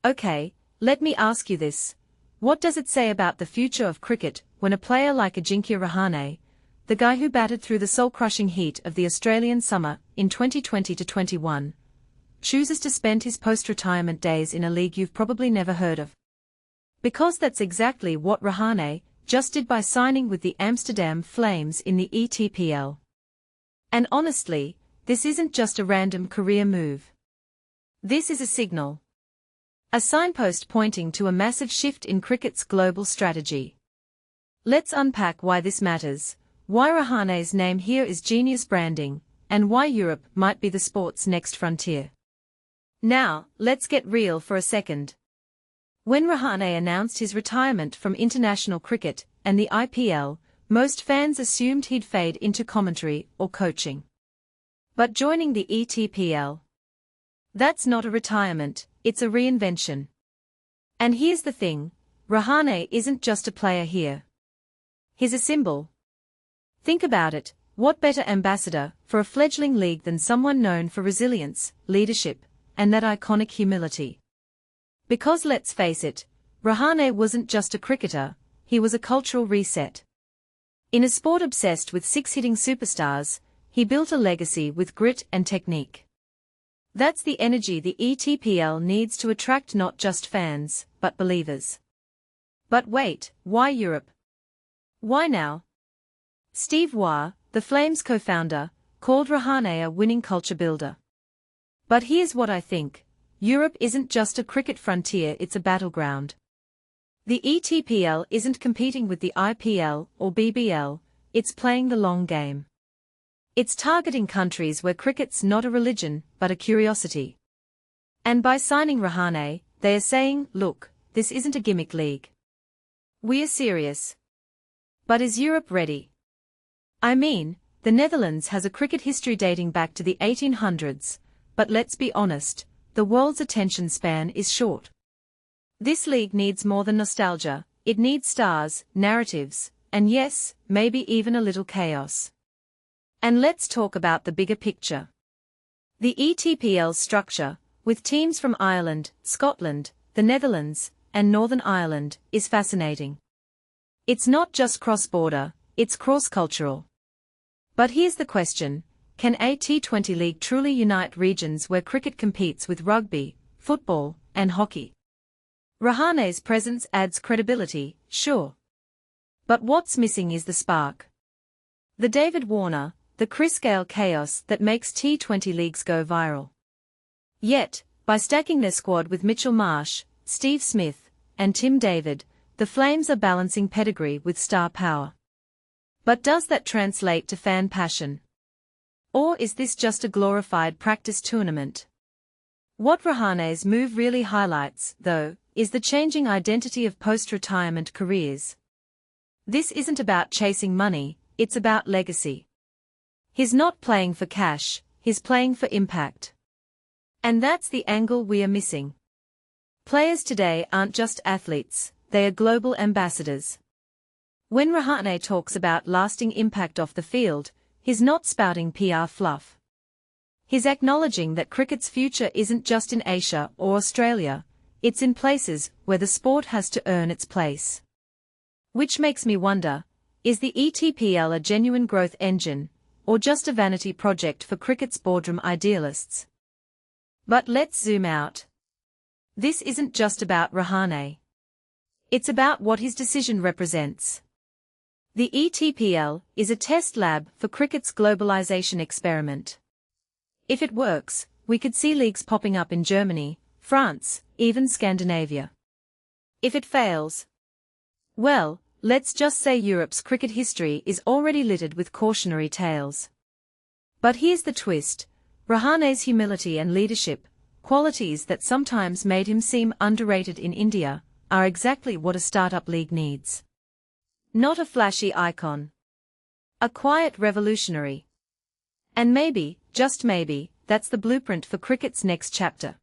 Okay, let me ask you this. What does it say about the future of cricket when a player like Ajinkya Rahane, the guy who batted through the soul-crushing heat of the Australian summer in 2020-21, chooses to spend his post-retirement days in a league you've probably never heard of? Because that's exactly what Rahane just did by signing with the Amsterdam Flames in the ETPL. And honestly, this isn't just a random career move. This is a signal. A signpost pointing to a massive shift in cricket's global strategy. Let's unpack why this matters, why Rahane's name here is genius branding, and why Europe might be the sport's next frontier. Now, let's get real for a second. When Rahane announced his retirement from international cricket and the IPL, most fans assumed he'd fade into commentary or coaching. But joining the ETPL? That's not a retirement, it's a reinvention. And here's the thing, Rahane isn't just a player here. He's a symbol. Think about it, what better ambassador for a fledgling league than someone known for resilience, leadership, and that iconic humility? Because let's face it, Rahane wasn't just a cricketer, he was a cultural reset. In a sport obsessed with six-hitting superstars, he built a legacy with grit and technique. That's the energy the ETPL needs to attract not just fans, but believers. But wait, why Europe? Why now? Steve Waugh, the Flames co-founder, called Rahane a winning culture builder. But here's what I think. Europe isn't just a cricket frontier, it's a battleground. The ETPL isn't competing with the IPL or BBL, it's playing the long game. It's targeting countries where cricket's not a religion, but a curiosity. And by signing Rahane, they are saying, look, this isn't a gimmick league. We're serious. But is Europe ready? I mean, the Netherlands has a cricket history dating back to the 1800s, but let's be honest, the world's attention span is short. This league needs more than nostalgia, it needs stars, narratives, and yes, maybe even a little chaos. And let's talk about the bigger picture. The ETPL's structure, with teams from Ireland, Scotland, the Netherlands, and Northern Ireland, is fascinating. It's not just cross-border, it's cross-cultural. But here's the question, can a T20 league truly unite regions where cricket competes with rugby, football, and hockey? Rahane's presence adds credibility, sure. But what's missing is the spark. The David Warner, the Chris Gayle chaos that makes T20 leagues go viral. Yet, by stacking their squad with Mitchell Marsh, Steve Smith, and Tim David, the Flames are balancing pedigree with star power. But does that translate to fan passion? Or is this just a glorified practice tournament? What Rahane's move really highlights, though, is the changing identity of post-retirement careers. This isn't about chasing money, it's about legacy. He's not playing for cash, he's playing for impact. And that's the angle we are missing. Players today aren't just athletes, they are global ambassadors. When Rahane talks about lasting impact off the field, he's not spouting PR fluff. He's acknowledging that cricket's future isn't just in Asia or Australia, it's in places where the sport has to earn its place. Which makes me wonder, is the ETPL a genuine growth engine, or just a vanity project for cricket's boardroom idealists? But let's zoom out. This isn't just about Rahane. It's about what his decision represents. The ETPL is a test lab for cricket's globalization experiment. If it works, we could see leagues popping up in Germany, France, even Scandinavia. If it fails, well, let's just say Europe's cricket history is already littered with cautionary tales. But here's the twist, Rahane's humility and leadership, qualities that sometimes made him seem underrated in India, are exactly what a startup league needs. Not a flashy icon. A quiet revolutionary. And maybe, just maybe, that's the blueprint for cricket's next chapter.